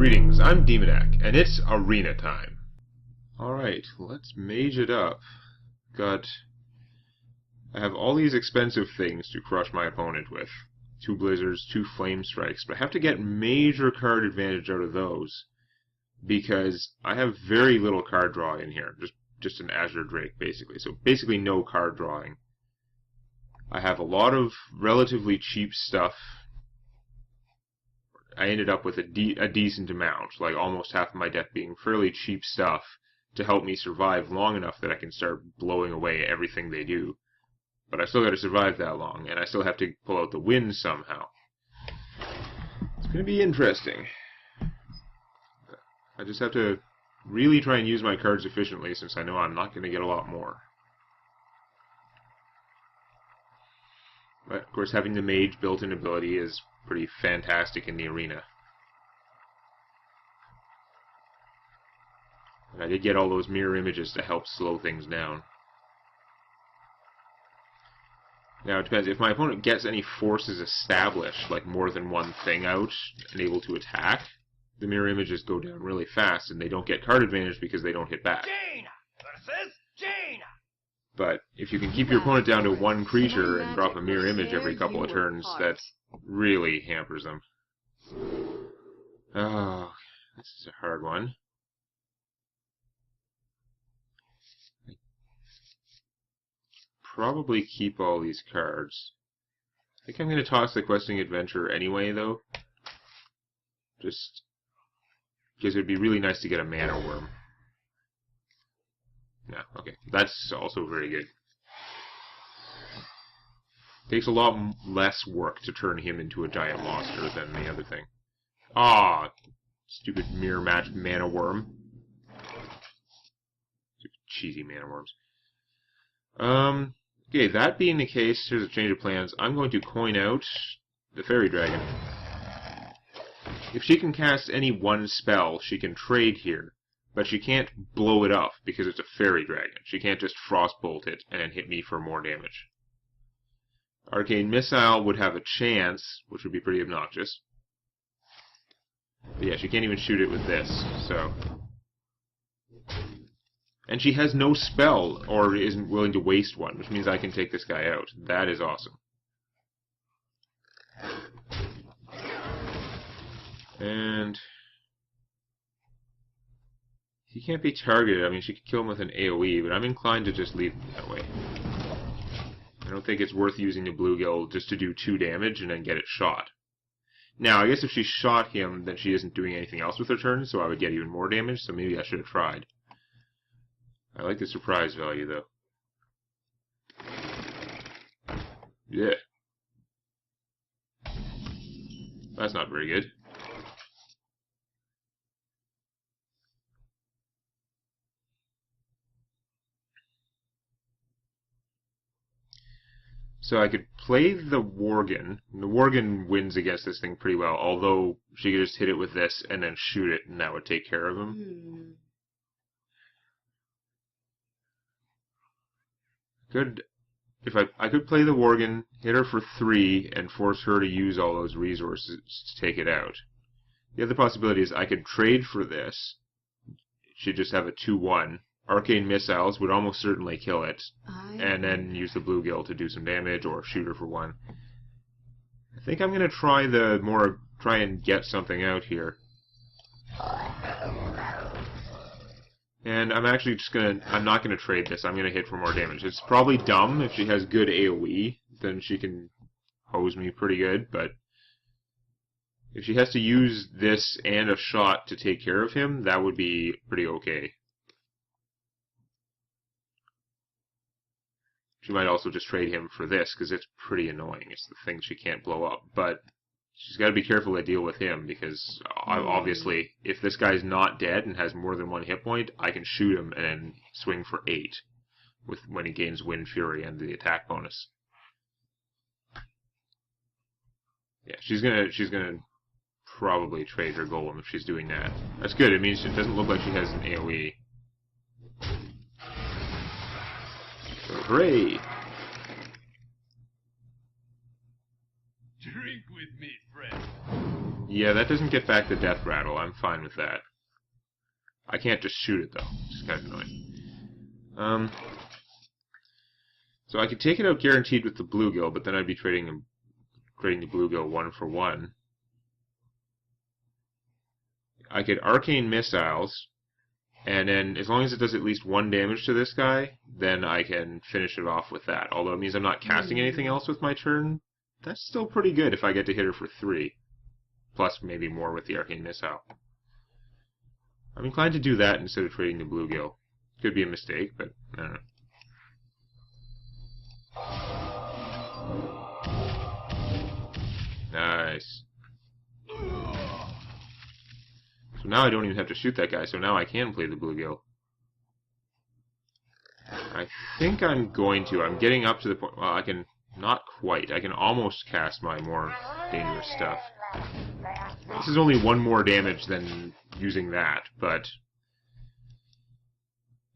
Greetings, I'm Demonac, and it's arena time. Alright, let's mage it up. I have all these expensive things to crush my opponent with. 2 blizzards, 2 flame strikes, but I have to get major card advantage out of those, because I have very little card draw in here. Just an Azure Drake, basically. So basically no card drawing. I have a lot of relatively cheap stuff. I ended up with a decent amount, like almost half of my deck being fairly cheap stuff to help me survive long enough that I can start blowing away everything they do. But I still got to survive that long, and I still have to pull out the win somehow. It's going to be interesting. I just have to really try and use my cards efficiently, since I know I'm not going to get a lot more. But, of course, having the Mage built-in ability is pretty fantastic in the arena. And I did get all those mirror images to help slow things down. Now, it depends. If my opponent gets any forces established, like more than one thing out and able to attack, the mirror images go down really fast, and they don't get card advantage because they don't hit back. Jaina versus Jaina. But if you can keep your opponent down to 1 creature and drop a mirror image every couple of turns, that really hampers them. Oh, this is a hard one. Probably keep all these cards. I think I'm going to toss the Questing Adventure anyway, though. Just because it would be really nice to get a Mana Worm. Yeah, okay. That's also very good. Takes a lot less work to turn him into a giant monster than the other thing. Ah, stupid mirror match Mana Worm. Stupid cheesy Mana Worms. Okay, that being the case, here's a change of plans. I'm going to coin out the Fairy Dragon. If she can cast any one spell, she can trade here. But she can't blow it up because it's a Fairy Dragon. She can't just Frostbolt it and then hit me for more damage. Arcane Missile would have a chance, which would be pretty obnoxious. But yeah, she can't even shoot it with this, so... And she has no spell, or isn't willing to waste one, which means I can take this guy out. That is awesome. And... he can't be targeted. I mean, she could kill him with an AoE, but I'm inclined to just leave him that way. I don't think it's worth using the bluegill just to do 2 damage and then get it shot. Now, I guess if she shot him, then she isn't doing anything else with her turn, so I would get even more damage, so maybe I should have tried. I like the surprise value, though. Yeah. That's not very good. So I could play the Worgen. The Worgen wins against this thing pretty well, although she could just hit it with this and then shoot it, and that would take care of him. I could play the Worgen, hit her for 3, and force her to use all those resources to take it out. The other possibility is I could trade for this. She'd just have a 2-1. Arcane Missiles would almost certainly kill it, and then use the bluegill to do some damage, or shoot her for 1. I think I'm going to try and get something out here. And I'm actually I'm not going to trade this, I'm going to hit for more damage. It's probably dumb. If she has good AoE, then she can hose me pretty good, but if she has to use this and a shot to take care of him, that would be pretty okay. She might also just trade him for this, because it's pretty annoying. It's the thing she can't blow up. But she's got to be careful to deal with him, because obviously, if this guy's not dead and has more than 1 hit point, I can shoot him and then swing for 8 when he gains Wind Fury and the attack bonus. Yeah, she's gonna probably trade her golem if she's doing that. That's good. It means it doesn't look like she has an AoE. Hooray! Drink with me, friend. Yeah, that doesn't get back the death rattle. I'm fine with that. I can't just shoot it, though. It's kind of annoying. So I could take it out guaranteed with the bluegill, but then I'd be trading the bluegill 1-for-1. I could arcane missiles, and then as long as it does at least 1 damage to this guy, then I can finish it off with that. Although it means I'm not casting anything else with my turn, that's still pretty good if I get to hit her for 3. Plus maybe more with the arcane missile. I'm inclined to do that instead of trading the bluegill. Could be a mistake, but I don't know. Nice. So now I don't even have to shoot that guy, so now I can play the bluegill. I think I'm going to. I'm getting up to the point... Well, I can... Not quite. I can almost cast my more dangerous stuff. This is only 1 more damage than using that, but...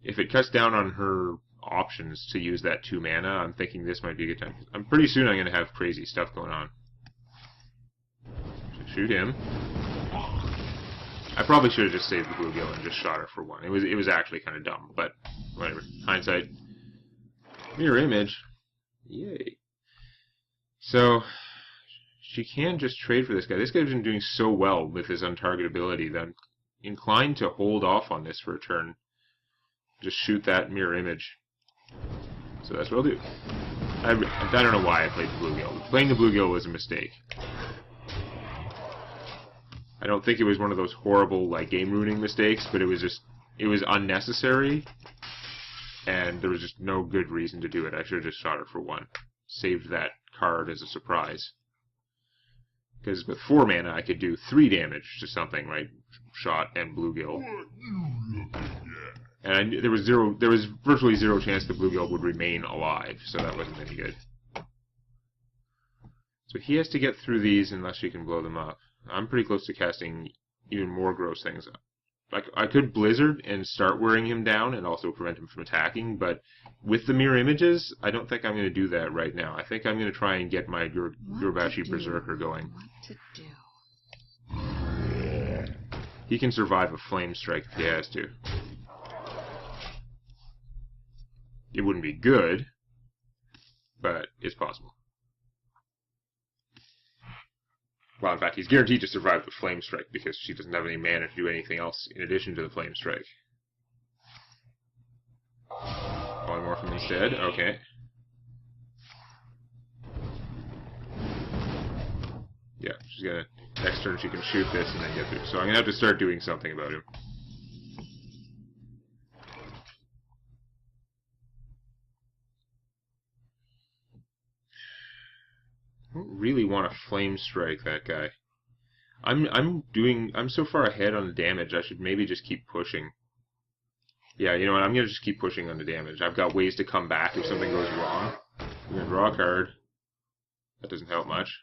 If it cuts down on her options to use that 2 mana, I'm thinking this might be a good time. Pretty soon I'm going to have crazy stuff going on. So shoot him. I probably should have just saved the bluegill and just shot her for 1. It was actually kind of dumb, but whatever. Hindsight. Mirror image. Yay. So, she can just trade for this guy. This guy's been doing so well with his untargetability that I'm inclined to hold off on this for a turn. Just shoot that mirror image. So that's what I'll do. I don't know why I played the bluegill. Playing the bluegill was a mistake. I don't think it was one of those horrible, like, game-ruining mistakes, but it was unnecessary, and there was just no good reason to do it. I should have just shot her for 1. Saved that card as a surprise. Because with 4 mana, I could do 3 damage to something, right? Shot and bluegill. And there was virtually 0 chance the bluegill would remain alive, so that wasn't any good. So he has to get through these unless she can blow them up. I'm pretty close to casting even more gross things. I could Blizzard and start wearing him down and also prevent him from attacking, but with the mirror images, I don't think I'm going to do that right now. I think I'm going to try and get my Gurbashi Berserker going. He can survive a flame strike if he has to. It wouldn't be good, but it's possible. Well, in fact, he's guaranteed to survive the Flame Strike because she doesn't have any mana to do anything else in addition to the Flame Strike. Polymorph instead? Okay. Yeah, she's gonna... Next turn she can shoot this and then get through. So I'm gonna have to start doing something about him. I don't really want to Flame Strike that guy. I'm so far ahead on the damage, I should maybe just keep pushing. Yeah, you know what, I'm gonna just keep pushing on the damage. I've got ways to come back if something goes wrong. I'm gonna draw a card. That doesn't help much.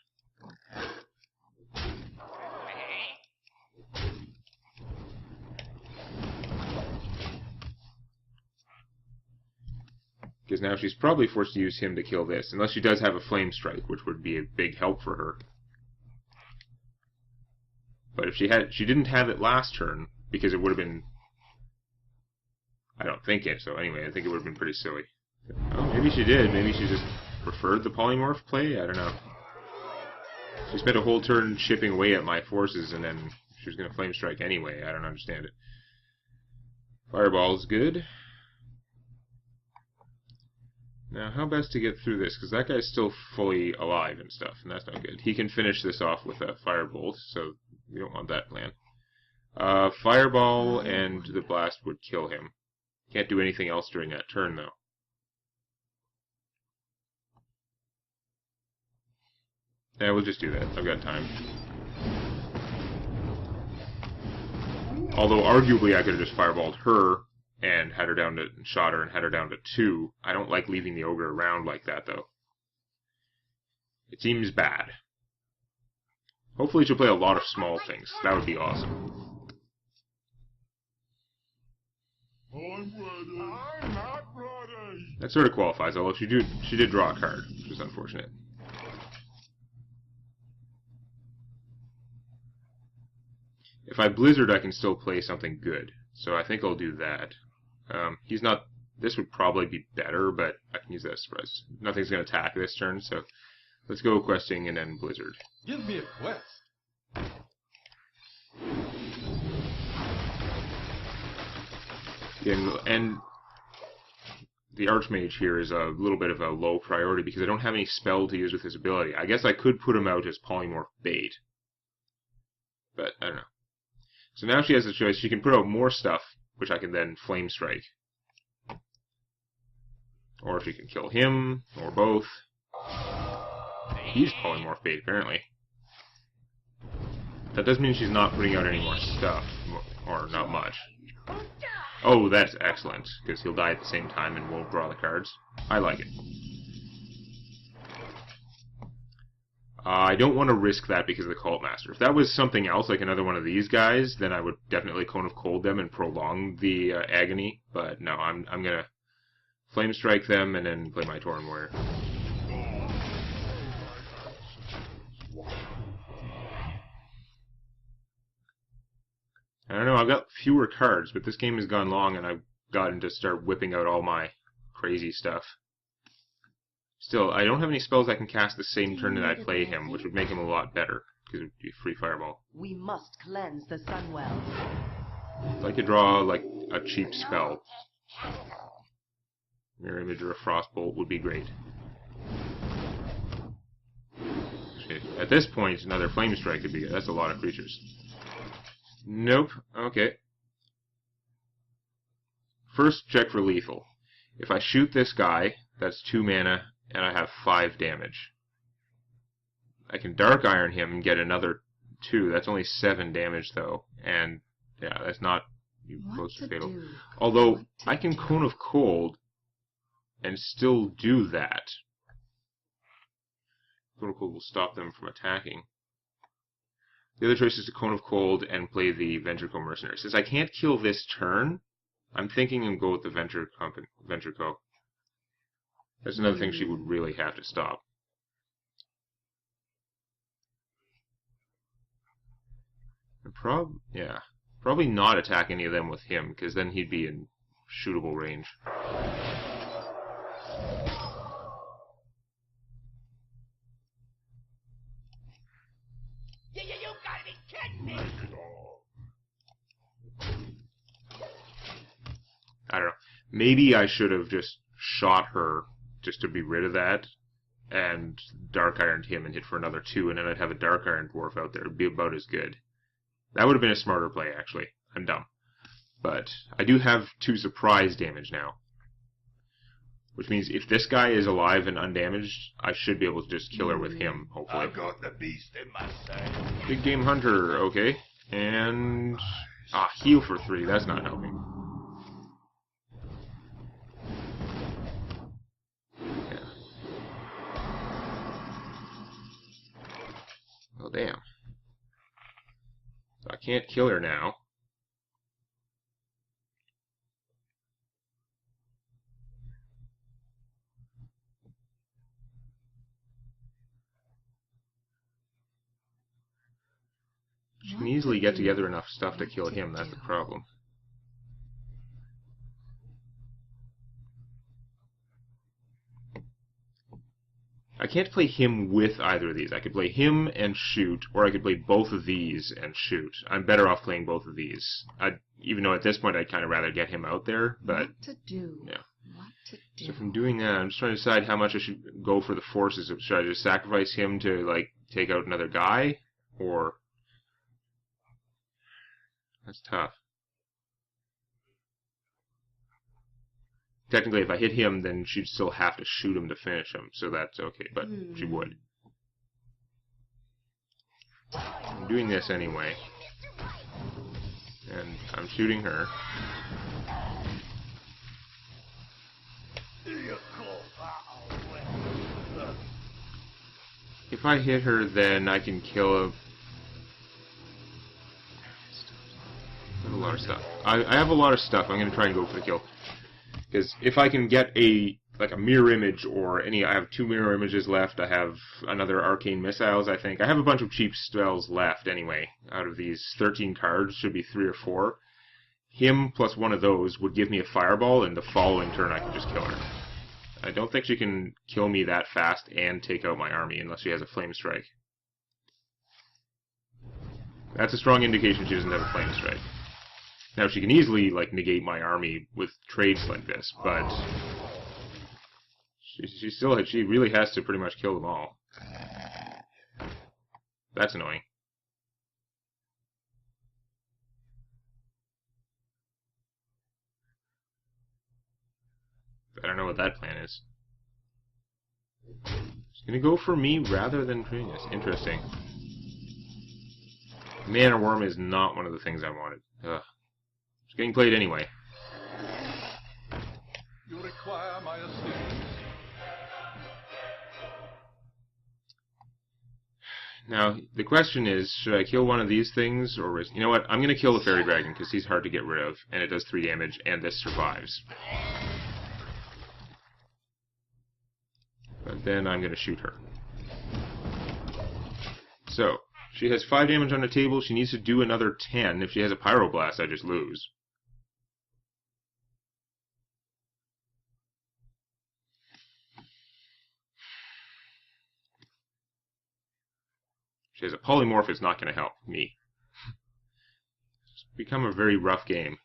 Because now she's probably forced to use him to kill this, unless she does have a Flame Strike, which would be a big help for her. But if she didn't have it last turn, because it would have been... I don't think it, so anyway, I think it would have been pretty silly. Oh, maybe she did. Maybe she just preferred the polymorph play? I don't know. She spent a whole turn chipping away at my forces, and then she was going to Flame Strike anyway. I don't understand it. Fireball's good. Now, how best to get through this? Because that guy's still fully alive and stuff, and that's not good. He can finish this off with a Firebolt, so we don't want that plan. Fireball and the Blast would kill him. Can't do anything else during that turn, though. Yeah, we'll just do that. I've got time. Although, arguably, I could have just Fireballed her and had her down to... shot her and had her down to 2. I don't like leaving the Ogre around like that, though. It seems bad. Hopefully she'll play a lot of small things. That would be awesome. I'm not ready. That sort of qualifies, although she did draw a card, which is unfortunate. If I Blizzard, I can still play something good. So I think I'll do that. He's not... This would probably be better, but I can use that as surprise. Nothing's going to attack this turn, so let's go questing and then Blizzard. Give me a quest. And the Archmage here is a little bit of a low priority because I don't have any spell to use with his ability. I guess I could put him out as polymorph bait. But, I don't know. So now she has a choice. She can put out more stuff, which I can then Flame Strike. Or she can kill him, or both. He's polymorph bait, apparently. That does mean she's not putting out any more stuff, or not much. Oh, that's excellent, because he'll die at the same time and won't draw the cards. I like it. I don't want to risk that because of the Cult Master. If that was something else, like another one of these guys, then I would definitely Cone of Cold them and prolong the agony. But no, I'm gonna Flame Strike them and then play my Tauren Warrior. I don't know, I've got fewer cards, but this game has gone long and I've gotten to start whipping out all my crazy stuff. Still, I don't have any spells I can cast the same turn that I play him, which would make him a lot better, because it would be free fireball. We must cleanse the Sunwell. I'd like to draw, like, a cheap spell. Mirror Image or a Frostbolt would be great. Okay, at this point, another Flame Strike could be good. That's a lot of creatures. Nope. Okay. First, check for lethal. If I shoot this guy, that's 2 mana, and I have 5 damage. I can Dark Iron him and get another 2. That's only 7 damage, though. And, yeah, that's not close to fatal. Although, I can Cone of Cold and still do that. Cone of Cold will stop them from attacking. The other choice is to Cone of Cold and play the Ventrico Mercenary. Since I can't kill this turn, I'm thinking and go with the Ventrico. That's another thing she would really have to stop. And probably not attack any of them with him, because then he'd be in shootable range. You gotta be kidding me! I don't know. Maybe I should have just shot her just to be rid of that, and Dark Ironed him and hit for another 2, and then I'd have a Dark Iron Dwarf out there. It'd be about as good. That would have been a smarter play, actually. I'm dumb. But I do have 2 surprise damage now. Which means if this guy is alive and undamaged, I should be able to just kill her with him, hopefully. I've got the beast in my sight. Big Game Hunter, okay. And... heal for 3, that's not helping. Yeah. Well, damn. So I can't kill her now. She can easily get together enough stuff to kill him, that's the problem. I can't play him with either of these. I could play him and shoot, or I could play both of these and shoot. I'm better off playing both of these. Even though at this point I'd kind of rather get him out there, but... What to do? Yeah. What to do? So if I'm doing that, I'm just trying to decide how much I should go for the forces. Should I just sacrifice him to, like, take out another guy? Or... That's tough. Technically, if I hit him, then she'd still have to shoot him to finish him, so that's okay, but she would. I'm doing this anyway. And I'm shooting her. If I hit her, then I can kill him. I have a lot of stuff. I have a lot of stuff. I'm going to try and go for the kill. Because if I can get a like a mirror image or any. I have 2 mirror images left. I have another arcane missiles, I think. I have a bunch of cheap spells left anyway. Out of these 13 cards, should be 3 or 4. Him plus one of those would give me a fireball, and the following turn I can just kill her. I don't think she can kill me that fast and take out my army unless she has a flame strike. That's a strong indication she doesn't have a flame strike. Now she can easily like negate my army with trades like this, but she really has to pretty much kill them all. That's annoying. I don't know what that plan is. She's gonna go for me rather than doing this. Interesting. Mana Worm is not one of the things I wanted. Ugh. It's getting played anyway. You require my assistance. Now, the question is, should I kill one of these things, or risk... You know what, I'm going to kill the Fairy Dragon, because he's hard to get rid of, and it does 3 damage, and this survives. But then I'm going to shoot her. So, she has 5 damage on the table, she needs to do another 10. If she has a Pyroblast, I just lose. If she has a Polymorph, it's not going to help me. It's become a very rough game.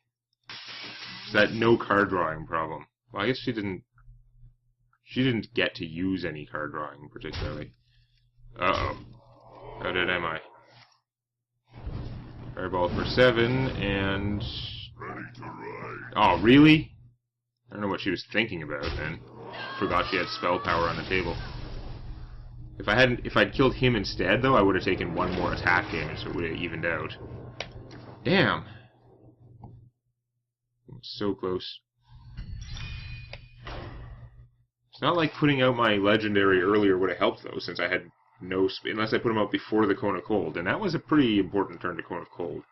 It's that no card drawing problem. Well, I guess she didn't get to use any card drawing particularly. Uh-oh. How dead am I? Fireball for 7, and... Oh, really? I don't know what she was thinking about then. Forgot she had spell power on the table. If I'd killed him instead, though, I would have taken 1 more attack damage, so it would have evened out. Damn! So close. It's not like putting out my legendary earlier would have helped, though, since I had no... unless I put him out before the Cone of Cold, and that was a pretty important turn to Cone of Cold.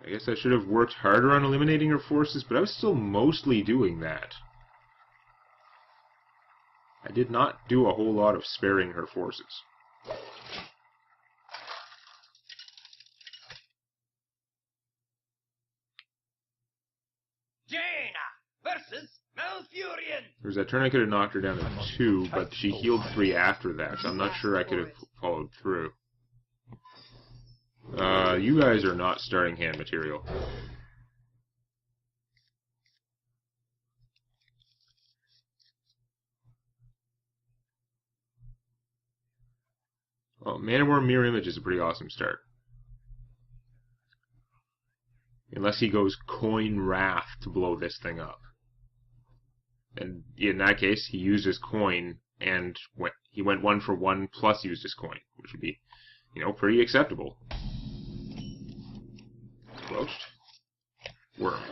I guess I should have worked harder on eliminating her forces, but I was still mostly doing that. I did not do a whole lot of sparing her forces. Jaina versus Malfurion. There's that turn I could have knocked her down to 2, but she healed 3 after that, so I'm not sure I could have followed through. You guys are not starting hand material. Well, Mana Worm Mirror Image is a pretty awesome start. Unless he goes Coin Wrath to blow this thing up. And in that case, he used his coin, and he went 1 for 1 plus used his coin, which would be, you know, pretty acceptable. Squelched. Wormed.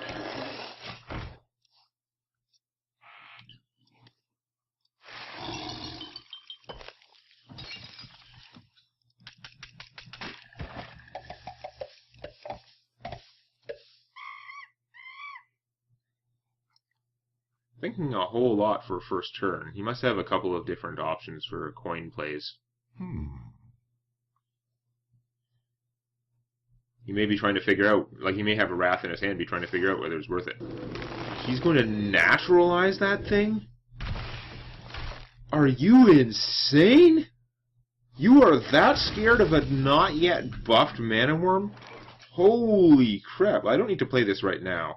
Thinking a whole lot for a first turn. He must have a couple of different options for coin plays. He may be trying to figure out, like he may have a Wrath in his hand, be trying to figure out whether it's worth it. He's going to naturalize that thing? Are you insane? You are that scared of a not yet buffed Mana Worm? Holy crap, I don't need to play this right now.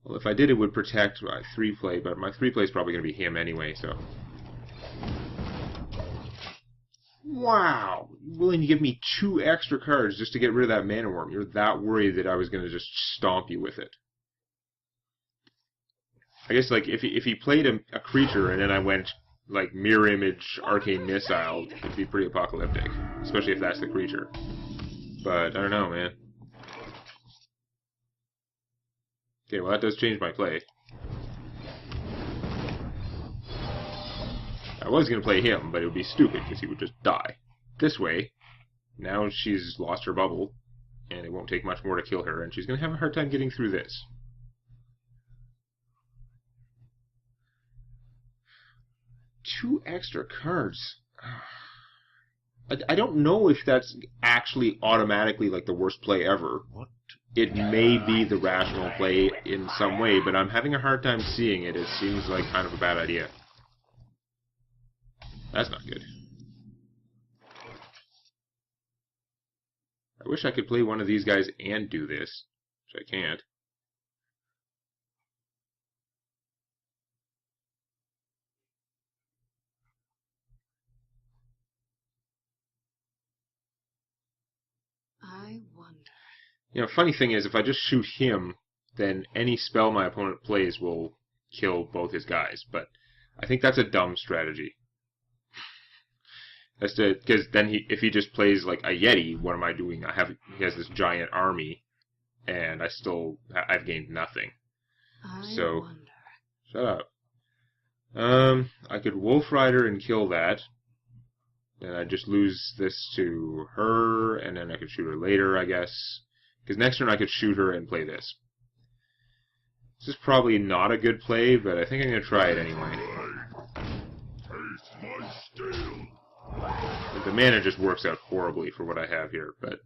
Well, if I did, it would protect my 3-play, but my 3-play is probably going to be him anyway, so... Wow! You're willing to give me 2 extra cards just to get rid of that Mana Worm. You're that worried that I was going to just stomp you with it. I guess, like, if he played a creature and then I went, like, Mirror Image, Arcane Missile, it'd be pretty apocalyptic. Especially if that's the creature. But, I don't know, man. Okay, well that does change my play. I was going to play him, but it would be stupid because he would just die. This way, now she's lost her bubble, and it won't take much more to kill her, and she's going to have a hard time getting through this. Two extra cards. I don't know if that's actually automatically like the worst play ever. It may be the rational play in some way, but I'm having a hard time seeing it. It seems like kind of a bad idea. That's not good. I wish I could play one of these guys and do this, which I can't. I wonder. You know, funny thing is, if I just shoot him, then any spell my opponent plays will kill both his guys. But I think that's a dumb strategy. Because then if he just plays like a Yeti, what am I doing? He has this giant army, and I've gained nothing. So, wonder. Shut up. I could Wolf Rider and kill that. Then I'd just lose this to her, and then I could shoot her later, I guess. Because next turn I could shoot her and play this. This is probably not a good play, but I think I'm going to try it anyway. The mana just works out horribly for what I have here, but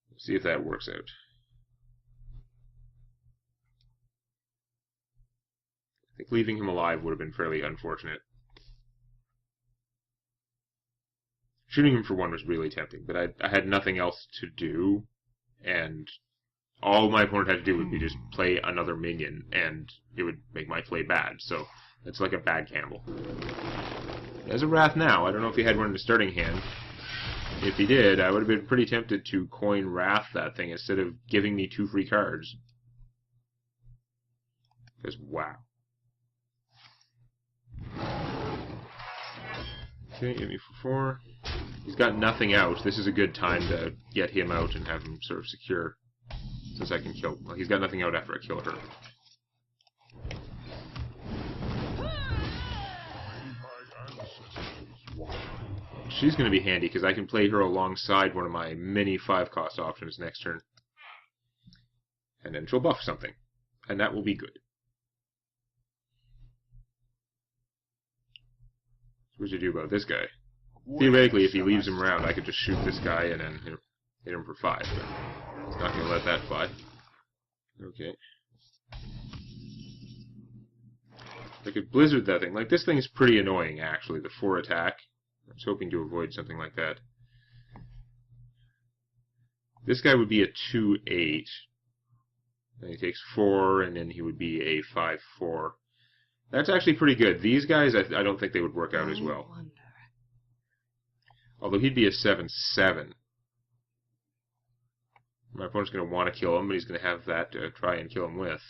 let's see if that works out. I think leaving him alive would have been fairly unfortunate. Shooting him for one was really tempting, but I had nothing else to do, and all my opponent had to do would be just play another minion, and it would make my play bad, so it's like a bad gamble. He has a Wrath now. I don't know if he had one in the starting hand. If he did, I would have been pretty tempted to coin Wrath that thing instead of giving me 2 free cards. Because, wow. Okay, get me for 4. He's got nothing out. This is a good time to get him out and have him sort of secure. Since I can kill... Well, he's got nothing out after I kill her. She's going to be handy because I can play her alongside one of my mini 5-cost options next turn. And then she'll buff something. And that will be good. So what do you do about this guy? Theoretically, if he leaves him around, I could just shoot this guy and then hit him for 5. But he's not going to let that fly. Okay. I could Blizzard that thing. Like, this thing is pretty annoying, actually, the 4 attack. I was hoping to avoid something like that. This guy would be a 2/8. Then he takes 4, and then he would be a 5/4. That's actually pretty good. These guys, I don't think they would work out as well. Although he'd be a 7/7. My opponent's going to want to kill him, but he's going to have that to try and kill him with.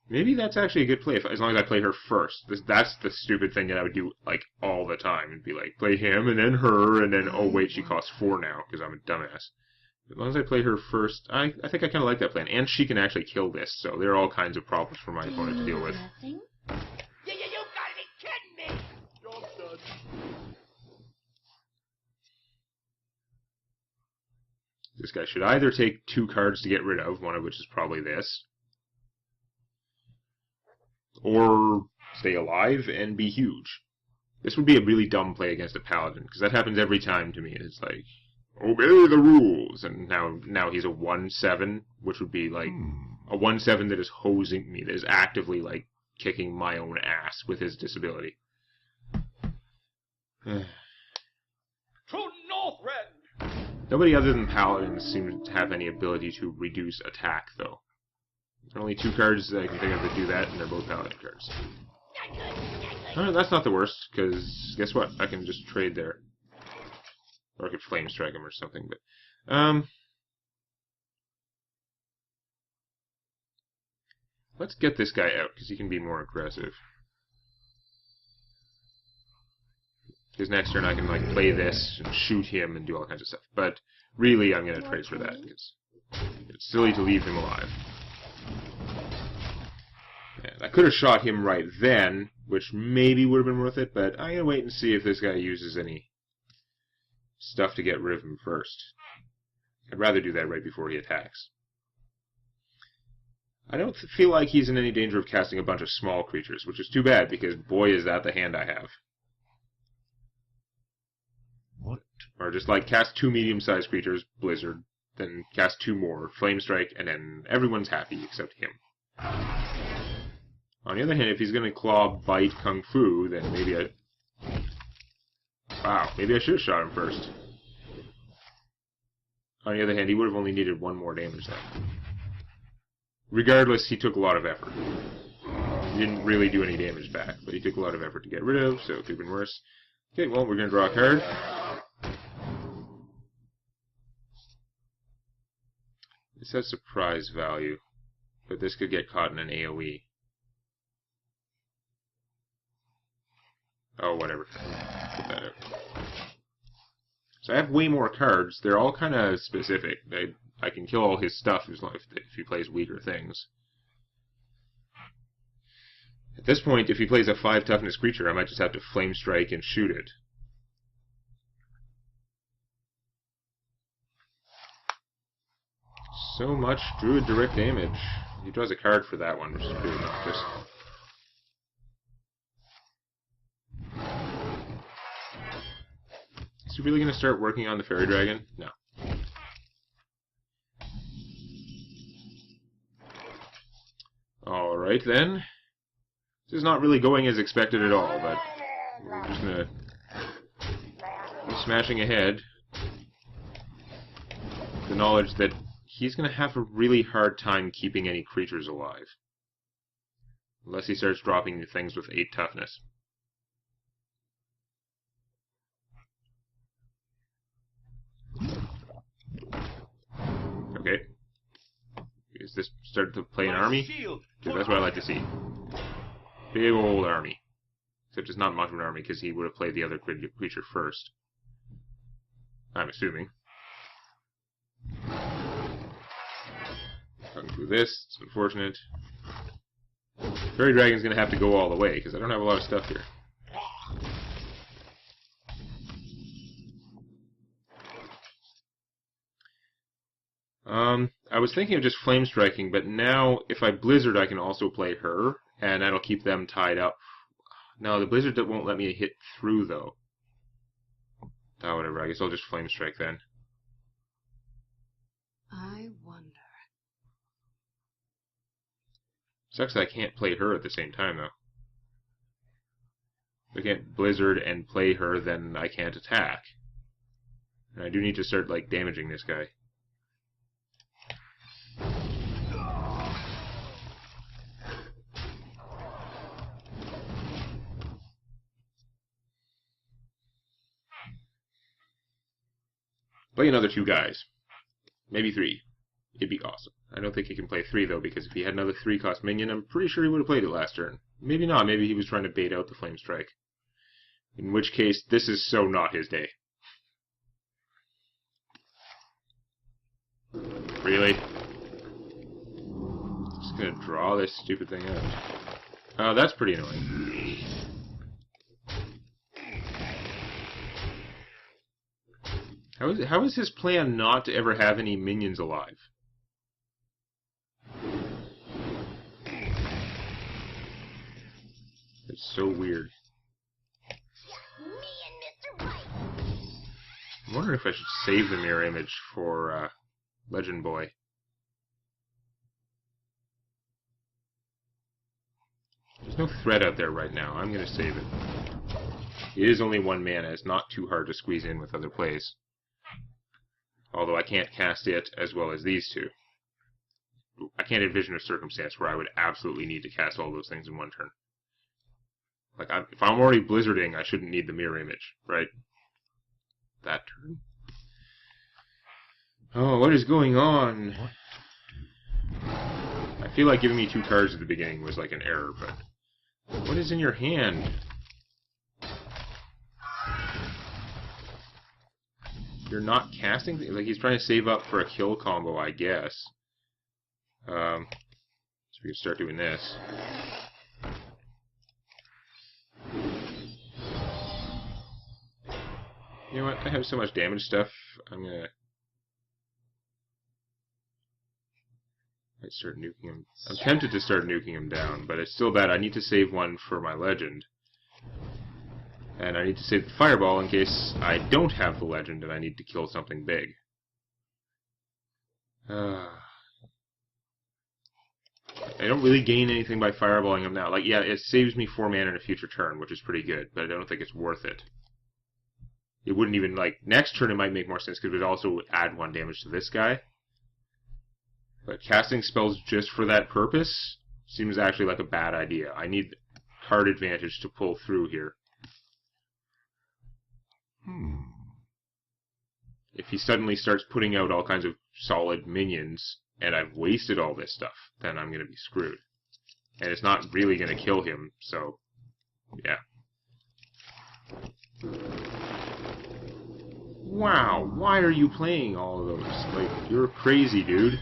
Maybe that's actually a good play, as long as I play her first. That's the stupid thing that I would do, like, all the time. It'd be like, play him, and then her, and then, oh wait, she costs 4 now, because I'm a dumbass. As long as I play her first, I think I kind of like that plan. And she can actually kill this, so there are all kinds of problems for my opponent to deal with. You gotta be kidding me! Job done. This guy should either take 2 cards to get rid of, one of which is probably this, or stay alive and be huge. This would be a really dumb play against a paladin, because that happens every time to me. It's like, obey the rules! And now he's a 1/7, which would be like a 1/7 that is hosing me, that is actively like kicking my own ass with his disability. True Northrend! Nobody other than paladins seems to have any ability to reduce attack, though. There are only 2 cards that I can think of that do that, and they're both paladin cards. Alright, that's not the worst, because guess what? I can just trade there. Or I could flame strike him or something, but... let's get this guy out, because he can be more aggressive. Because next turn I can, like, play this and shoot him and do all kinds of stuff. But really, I'm going to trade for that, because it's silly to leave him alive. And I could have shot him right then, which maybe would have been worth it, but I'm going to wait and see if this guy uses any stuff to get rid of him first. I'd rather do that right before he attacks. I don't feel like he's in any danger of casting a bunch of small creatures, which is too bad, because boy is that the hand I have. What? Or just like cast 2 medium-sized creatures, Blizzard, then cast 2 more, Flame Strike, and then everyone's happy except him. On the other hand, if he's going to claw, bite, kung fu, then maybe I... Wow, maybe I should have shot him first. On the other hand, he would have only needed 1 more damage then. Regardless, he took a lot of effort. He didn't really do any damage back, but he took a lot of effort to get rid of, so it could have been worse. Okay, well, we're going to draw a card. This has surprise value, but this could get caught in an AoE. Oh, whatever. Put that out. So I have way more cards. They're all kind of specific. I can kill all his stuff if he plays weaker things. At this point, if he plays a 5 toughness creature, I might just have to Flame Strike and shoot it. So much Druid direct damage. He draws a card for that one, which is pretty obnoxious. Is he really going to start working on the Fairy Dragon? No. Alright then. This is not really going as expected at all, but we're just going to be smashing ahead. The knowledge that he's going to have a really hard time keeping any creatures alive. Unless he starts dropping things with 8 toughness. Okay. Is this starting to play an army? Because that's what I like to see. Big old army. Except it's not much of an army because he would have played the other creature first. I'm assuming. Talking through this, it's unfortunate. Fairy Dragon's going to have to go all the way because I don't have a lot of stuff here. I was thinking of just Flame Striking, but now if I Blizzard I can also play her, and that'll keep them tied up. No, the Blizzard won't let me hit through though. Oh, whatever, I guess I'll just Flame Strike then. I wonder. Sucks that I can't play her at the same time though. If I can't Blizzard and play her, then I can't attack. And I do need to start, like, damaging this guy. Play another 2 guys. Maybe 3. It'd be awesome. I don't think he can play 3 though, because if he had another 3-cost minion, I'm pretty sure he would have played it last turn. Maybe not. Maybe he was trying to bait out the Flame Strike. In which case, this is so not his day. Really? Just gonna draw this stupid thing out. Oh, that's pretty annoying. How is his plan not to ever have any minions alive? It's so weird. I'm wondering if I should save the mirror image for Legend Boy. There's no threat out there right now. I'm going to save it. It is only 1 mana. It's not too hard to squeeze in with other plays. Although I can't cast it as well as these 2. I can't envision a circumstance where I would absolutely need to cast all those things in 1 turn. Like, if I'm already Blizzarding, I shouldn't need the mirror image, right? That turn. Oh, what is going on? I feel like giving me 2 cards at the beginning was like an error, but... What is in your hand? You're not casting? Like, he's trying to save up for a kill combo, I guess. So we can start doing this. You know what? I have so much damage stuff. I'm gonna... might start nuking him. I'm tempted to start nuking him down, but it's still bad. I need to save one for my legend. And I need to save the fireball in case I don't have the legend and I need to kill something big. I don't really gain anything by fireballing him now. Like, yeah, it saves me 4 mana in a future turn, which is pretty good, but I don't think it's worth it. It wouldn't even, like, next turn it might make more sense because it would also add 1 damage to this guy. But casting spells just for that purpose seems actually like a bad idea. I need card advantage to pull through here. If he suddenly starts putting out all kinds of solid minions, and I've wasted all this stuff, then I'm going to be screwed. And it's not really going to kill him, so, yeah. Wow, why are you playing all of those? Like, you're crazy, dude.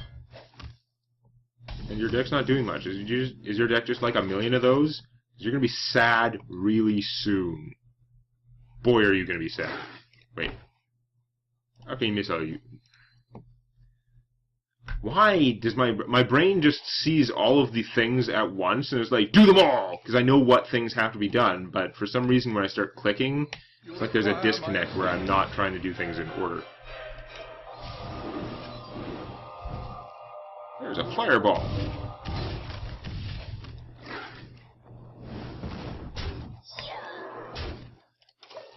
And your deck's not doing much. Is your deck just like a million of those? You're going to be sad really soon. Boy, are you going to be sad. Wait. Okay, missile you. Why does my brain just sees all of the things at once and it's like, do them all! Because I know what things have to be done, but for some reason when I start clicking, it's like there's a disconnect where I'm not trying to do things in order. There's a fireball.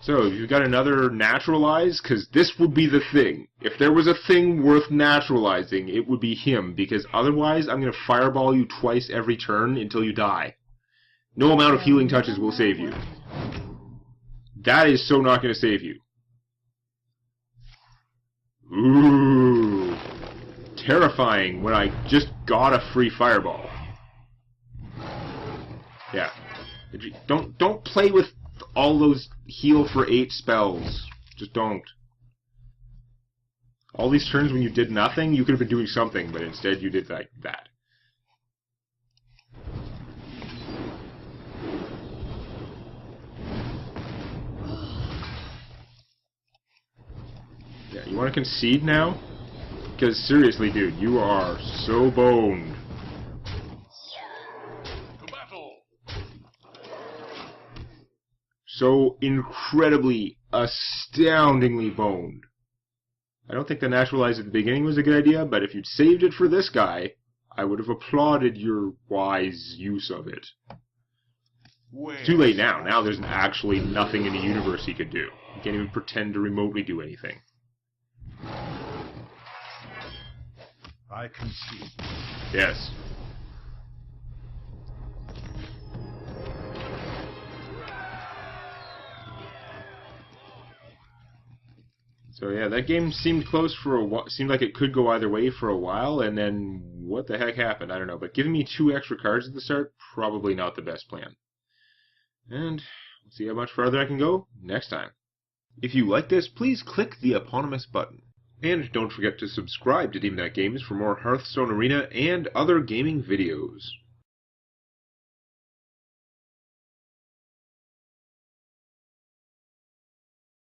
So, you've got another naturalize? Because this would be the thing. If there was a thing worth naturalizing, it would be him. Because otherwise, I'm going to fireball you twice every turn until you die. No amount of healing touches will save you. That is so not going to save you. Ooh. Terrifying when I just got a free fireball. Yeah. Don't play with all those heal for 8 spells. Just don't. All these turns when you did nothing, you could have been doing something, but instead you did like that. Yeah, you want to concede now? Because seriously, dude, you are so boned. To battle! So incredibly, astoundingly boned. I don't think the naturalize at the beginning was a good idea, but if you'd saved it for this guy, I would have applauded your wise use of it. It's too late now. Now there's actually nothing in the universe he could do. He can't even pretend to remotely do anything. I concede. Yes. So yeah, that game seemed close for a while. Seemed like it could go either way for a while, and then what the heck happened? I don't know. But giving me 2 extra cards at the start, probably not the best plan. And we'll see how much farther I can go next time. If you like this, please click the eponymous button. And don't forget to subscribe to Demonac Games for more Hearthstone Arena and other gaming videos.